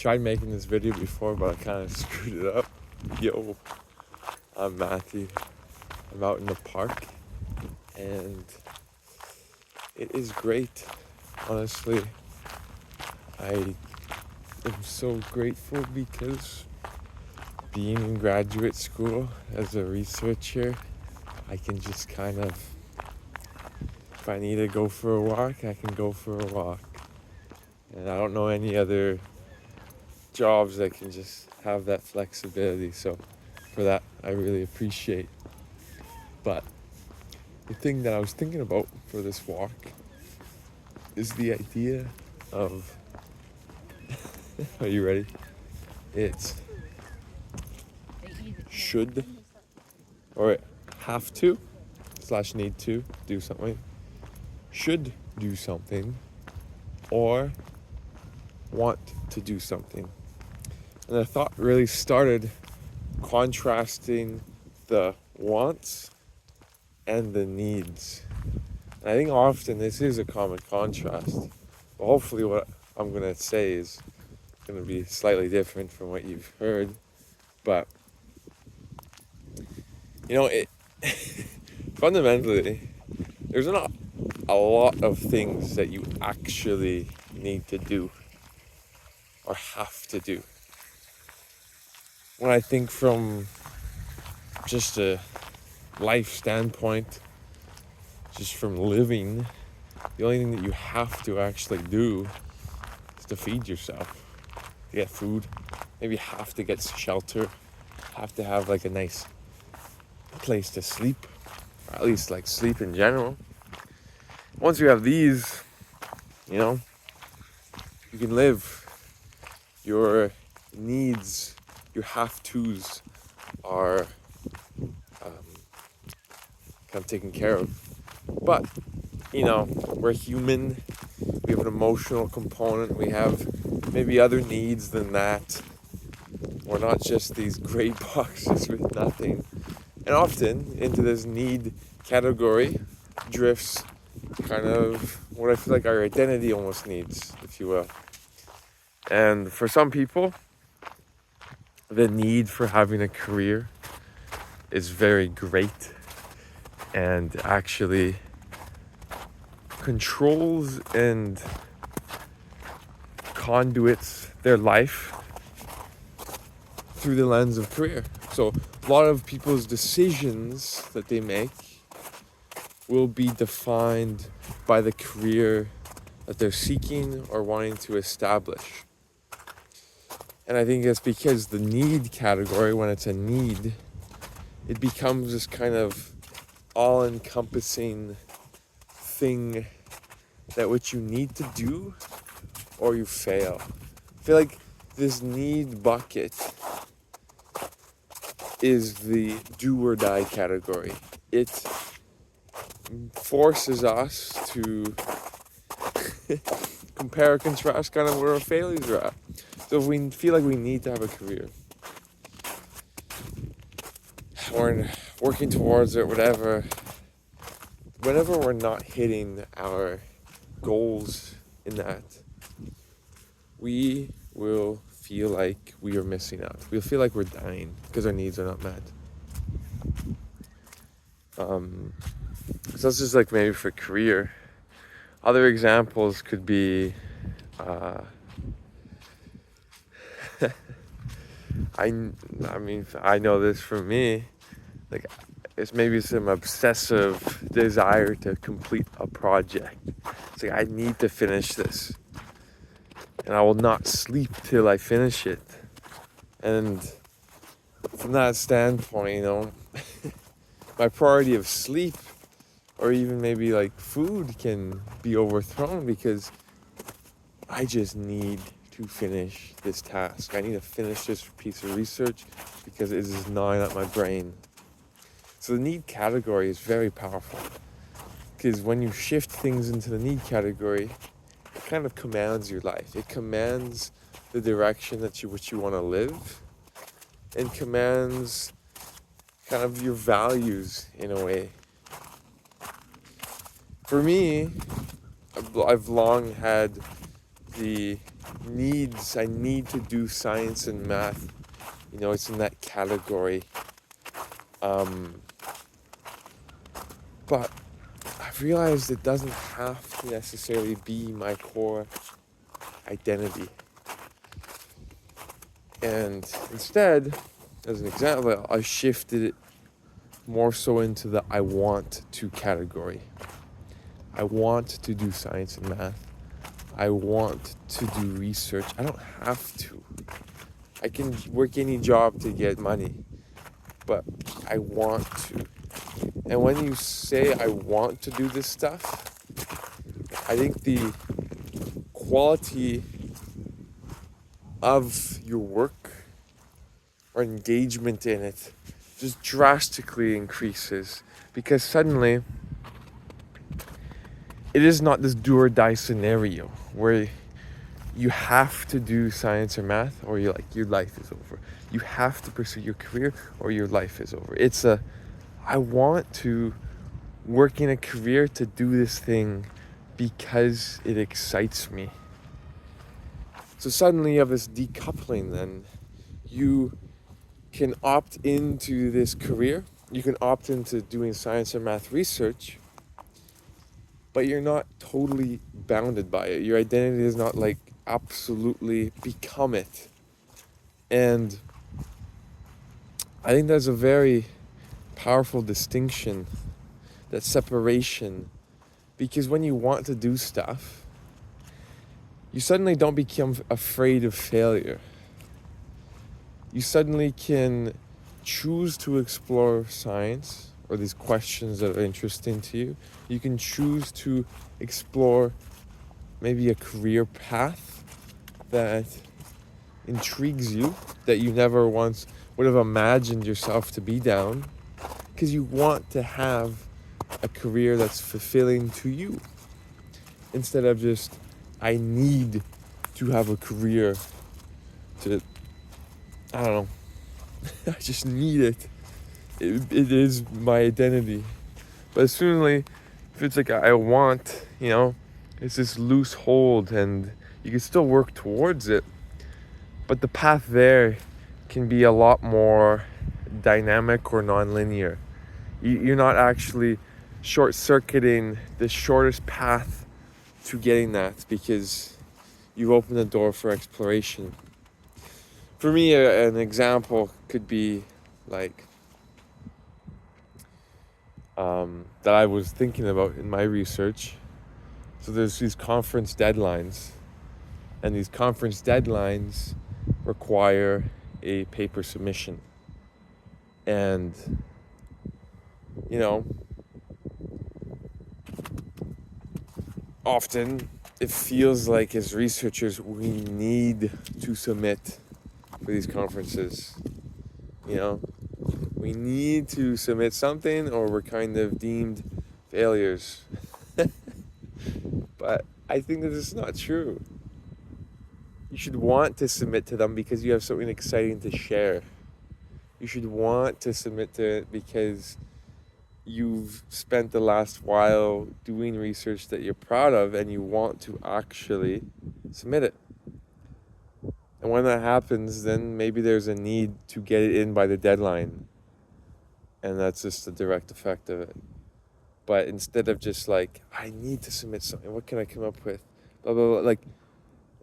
tried making this video before, but I kind of screwed it up. Yo, I'm Matthew. I'm out in the park, and it is great. Honestly, I am so grateful because being in graduate school as a researcher, I can just kind of, if I need to go for a walk, I can go for a walk. And I don't know any other jobs that can just have that flexibility. So for that, I really appreciate. But the thing that I was thinking about for this walk is the idea of, are you ready? It's should or have to / need to do something, should do something, or want to do something. And the thought really started contrasting the wants and the needs. And I think often this is a common contrast. But hopefully what I'm going to say is going to be slightly different from what you've heard. But, you know, it fundamentally, there's not a lot of things that you actually need to do or have to do. When I think from just a life standpoint, just from living, the only thing that you have to actually do is to feed yourself, to get food. Maybe you have to get shelter, have to have like a nice place to sleep, or at least like sleep in general. Once you have these, you know, you can live. Your needs, your have-tos are kind of taken care of. But, you know, we're human. We have an emotional component. We have maybe other needs than that. We're not just these gray boxes with nothing. And often into this need category drifts kind of what I feel like our identity almost needs, if you will. And for some people, the need for having a career is very great and actually controls and conduits their life through the lens of career. So a lot of people's decisions that they make will be defined by the career that they're seeking or wanting to establish. And I think it's because the need category, when it's a need, it becomes this kind of all-encompassing thing that what you need to do or you fail. I feel like this need bucket is the do or die category. It forces us to compare and contrast kind of where our failures are at. So if we feel like we need to have a career, or working towards it, whatever, whenever we're not hitting our goals in that, we will feel like we are missing out. We'll feel like we're dying because our needs are not met. So that's just like maybe for career. Other examples could be I mean, I know this for me, like it's maybe some obsessive desire to complete a project. It's like, I need to finish this and I will not sleep till I finish it. And from that standpoint, you know, my priority of sleep or even maybe like food can be overthrown because I just need to finish this task. I need to finish this piece of research because it is gnawing at my brain. So the need category is very powerful because when you shift things into the need category, it kind of commands your life. It commands the direction that you want to live and commands kind of your values in a way. For me, I've long had the needs. I need to do science and math. It's in that category. But I've realized it doesn't have to necessarily be my core identity. And instead, as an example, I shifted it more so into the I want to category. I want to do science and math. I want to do research. I don't have to. I can work any job to get money, but I want to. And when you say I want to do this stuff, I think the quality of your work or engagement in it just drastically increases, because suddenly it is not this do or die scenario where you have to do science or math or your life is over. You have to pursue your career or your life is over. It's I want to work in a career to do this thing because it excites me. So suddenly you have this decoupling then. You can opt into this career. You can opt into doing science or math research, but you're not totally bounded by it. Your identity is not absolutely become it. And I think there's a very powerful distinction, that separation, because when you want to do stuff, you suddenly don't become afraid of failure. You suddenly can choose to explore science or these questions that are interesting to you. You can choose to explore maybe a career path that intrigues you, that you never once would have imagined yourself to be down, because you want to have a career that's fulfilling to you, instead of just, I need to have a career to, I don't know, I just need it. It is my identity. But suddenly, if it's I want, it's this loose hold, and you can still work towards it, but the path there can be a lot more dynamic or non-linear. You're not actually short-circuiting the shortest path to getting that, because you've opened the door for exploration. For me, an example could be that I was thinking about in my research. So there's these conference deadlines, and these conference deadlines require a paper submission. And, often it feels like as researchers, we need to submit for these conferences. We need to submit something or we're kind of deemed failures. But I think that this is not true. You should want to submit to them because you have something exciting to share. You should want to submit to it because you've spent the last while doing research that you're proud of and you want to actually submit it. And when that happens, then maybe there's a need to get it in by the deadline. And that's just the direct effect of it. But instead of just I need to submit something, what can I come up with? Blah, blah, blah.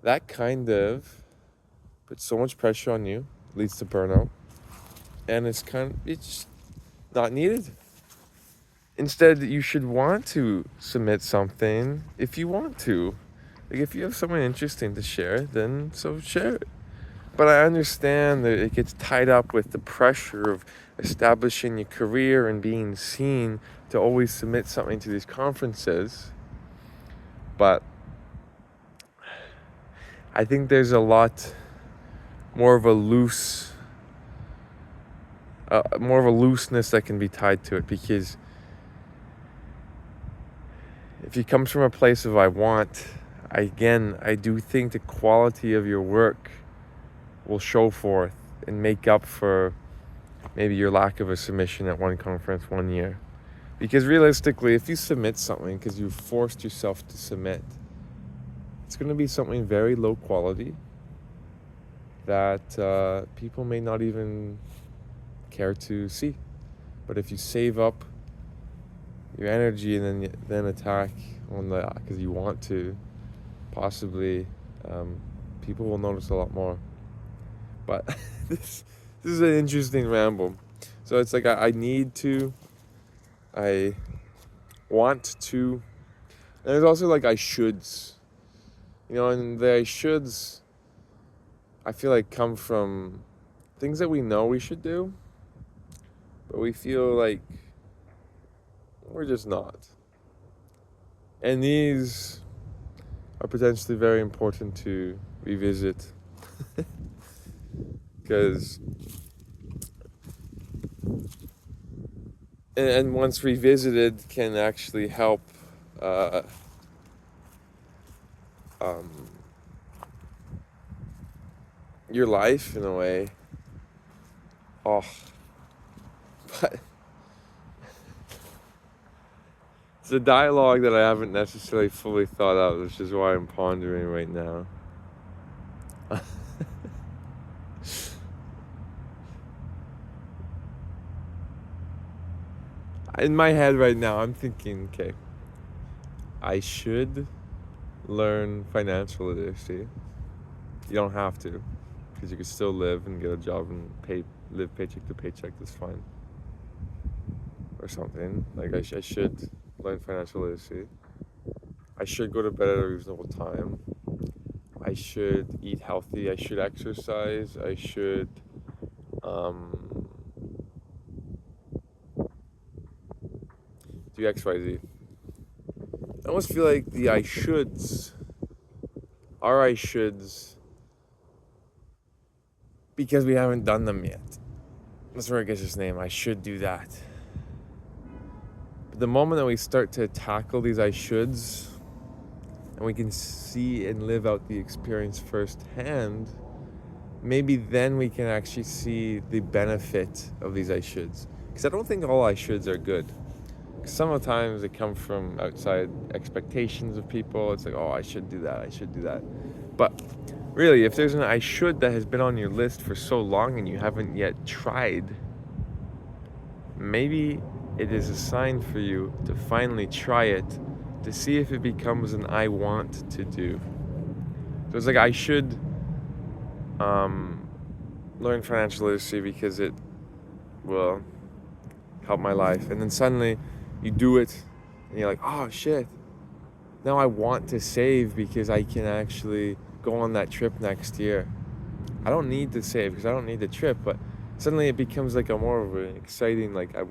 That kind of puts so much pressure on you, leads to burnout. And it's just not needed. Instead, you should want to submit something if you want to. If you have something interesting to share, then so share it. But I understand that it gets tied up with the pressure of establishing your career and being seen to always submit something to these conferences. But I think there's a lot more of a looseness that can be tied to it, because if it comes from a place of I want, I do think the quality of your work will show forth and make up for maybe your lack of a submission at one conference one year. Because realistically, if you submit something because you forced yourself to submit, it's going to be something very low quality that people may not even care to see. But if you save up your energy and then attack on the because you want to, possibly people will notice a lot more. But this is an interesting ramble. So it's like I need to, I want to, and there's also like I shoulds, and the I shoulds I feel like come from things that we know we should do, but we feel like we're just not. And these are potentially very important to revisit because and once revisited can actually help um, your life in a way. Oh, but it's a dialogue that I haven't necessarily fully thought out, which is why I'm pondering right now. In my head right now, I'm thinking, okay, I should learn financial literacy. You don't have to, because you can still live and get a job and live paycheck to paycheck. That's fine. Or something. Like I should learn financial literacy. I should go to bed at a reasonable time. I should eat healthy. I should exercise. I should do XYZ. I almost feel like the I shoulds are I shoulds because we haven't done them yet. That's where it gets its name. I should do that. But the moment that we start to tackle these I shoulds and we can see and live out the experience firsthand, maybe then we can actually see the benefit of these I shoulds. Because I don't think all I shoulds are good. Sometimes it comes from outside expectations of people. It's like, oh, I should do that. I should do that. But really, if there's an I should that has been on your list for so long and you haven't yet tried, maybe it is a sign for you to finally try it to see if it becomes an I want to do. So it's like I should learn financial literacy because it will help my life. And then suddenly you do it and you're like, oh shit, now I want to save because I can actually go on that trip next year. I don't need to save because I don't need the trip, but suddenly it becomes like a more of an exciting, like I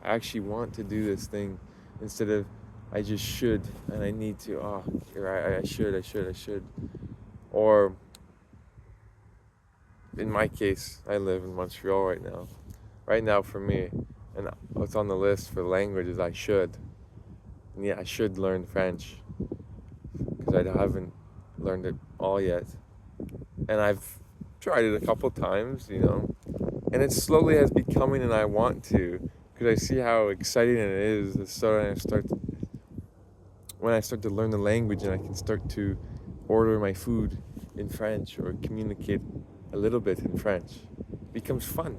actually want to do this thing instead of I just should and I need to. Oh, you're right, I should. Or in my case, I live in Montreal right now. Right now for me, and what's on the list for language is I should. And yeah, I should learn French because I haven't learned it all yet. And I've tried it a couple times, and it slowly has becoming an I want to because I see how exciting it is. So when I start to learn the language and I can start to order my food in French or communicate a little bit in French, it becomes fun.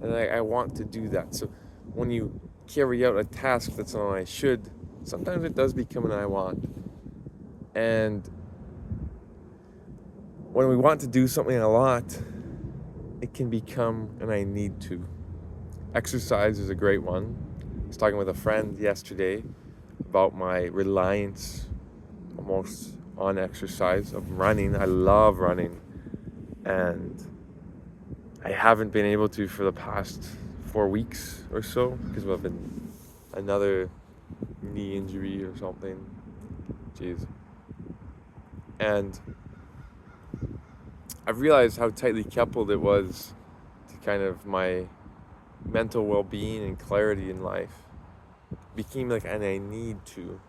And I want to do that. So when you carry out a task that's on I should, sometimes it does become an I want. And when we want to do something a lot, it can become an I need to. Exercise is a great one. I was talking with a friend yesterday about my reliance almost on exercise of running. I love running. And I haven't been able to for the past 4 weeks or so because of another knee injury or something. Jeez. And I've realized how tightly coupled it was to kind of my mental well-being and clarity in life. It became like an I need to.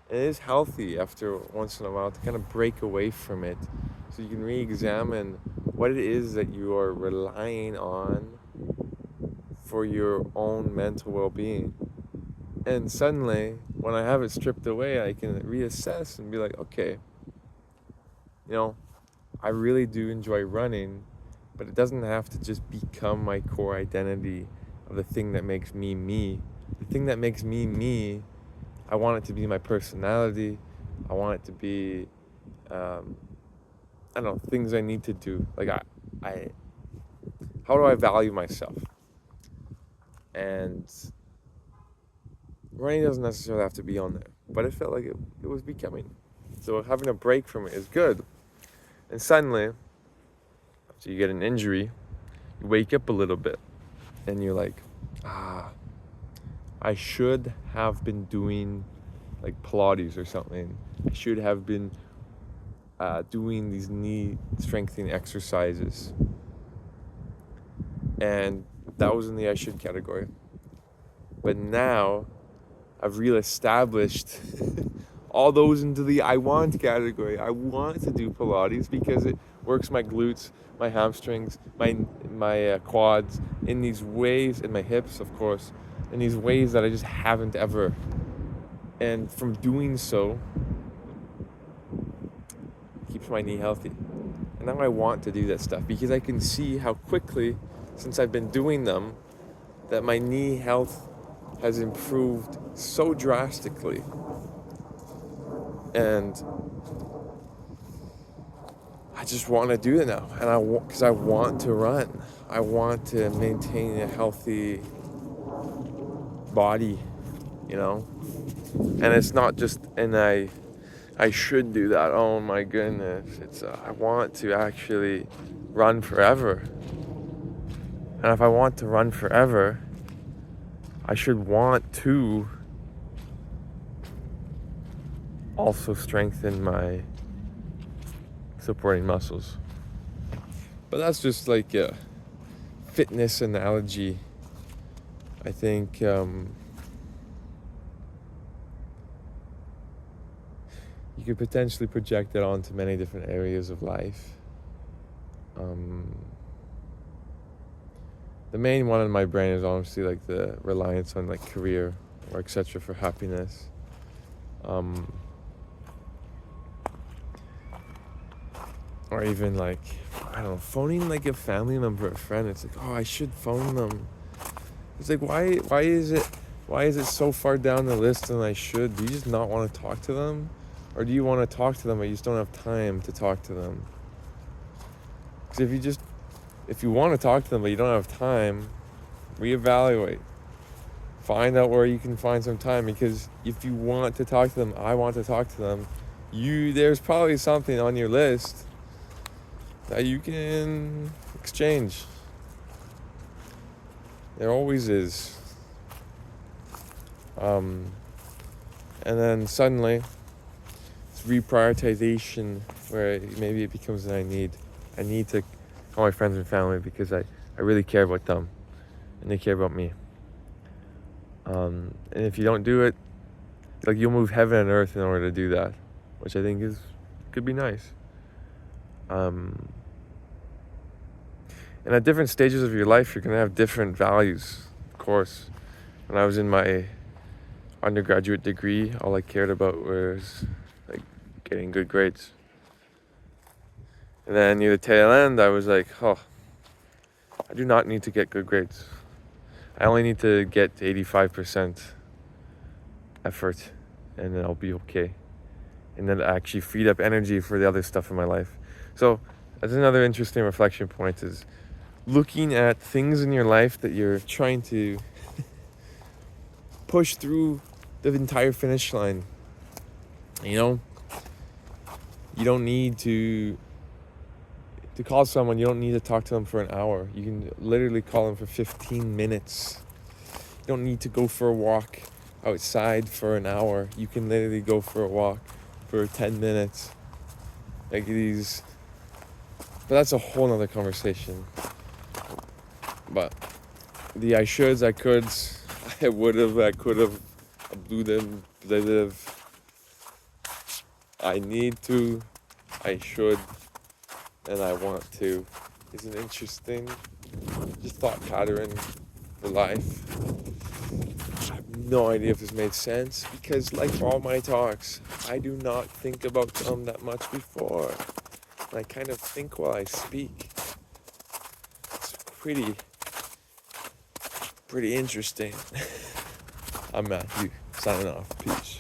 And it is healthy after once in a while to kind of break away from it so you can re-examine what it is that you are relying on for your own mental well-being. And suddenly when I have it stripped away, I can reassess and be like, okay, you know, I really do enjoy running, but it doesn't have to just become my core identity of the thing that makes me me. The thing that makes me me, I want it to be my personality. I want it to be, I don't know, things I need to do. Like how do I value myself? And running doesn't necessarily have to be on there, but it felt like it was becoming. So having a break from it is good. And suddenly, after you get an injury, you wake up a little bit and you're like, I should have been doing like Pilates or something. I should have been doing these knee strengthening exercises. And that was in the I should category. But now I've reestablished all those into the I want category. I want to do Pilates because it works my glutes, my hamstrings, my quads in these ways, and my hips, of course, in these ways that I just haven't ever. And from doing so, it keeps my knee healthy. And now I want to do that stuff because I can see how quickly, since I've been doing them, that my knee health has improved so drastically. And I just want to do it now, and because I want to run. I want to maintain a healthy body, you know. And it's not just I should do that. Oh my goodness, it's I want to actually run forever. And if I want to run forever, I should want to also strengthen my supporting muscles. But that's just like a fitness analogy. I think you could potentially project it onto many different areas of life. The main one in my brain is honestly like the reliance on like career or etc. for happiness. Or even like, I don't know, phoning like a family member or a friend. It's like, oh, I should phone them. It's like, why is it so far down the list than I should? Do you just not want to talk to them? Or do you want to talk to them but you just don't have time to talk to them? Because if you want to talk to them but you don't have time, reevaluate. Find out where you can find some time, because if you want to talk to them, I want to talk to them, there's probably something on your list that you can exchange. There always is. And then suddenly, it's reprioritization where maybe it becomes that I need to call my friends and family because I really care about them and they care about me. And if you don't do it, like you'll move heaven and earth in order to do that, which I think could be nice. And at different stages of your life, you're going to have different values, of course. When I was in my undergraduate degree, all I cared about was like getting good grades. And then near the tail end, I was like, oh, I do not need to get good grades. I only need to get 85% effort, and then I'll be okay. And then I actually freed up energy for the other stuff in my life. So that's another interesting reflection point, is looking at things in your life that you're trying to push through the entire finish line. You know, you don't need to call someone. You don't need to talk to them for an hour. You can literally call them for 15 minutes. You don't need to go for a walk outside for an hour. You can literally go for a walk for 10 minutes. Like these, but that's a whole nother conversation. But the I shoulds, I coulds, I would've, I could've, I blew them, I need to, I should, and I want to is an interesting just thought pattern for life. I've no idea if this made sense because, like all my talks, I do not think about them that much before. I kind of think while I speak. It's pretty interesting. I'm Matthew, signing off. Peace.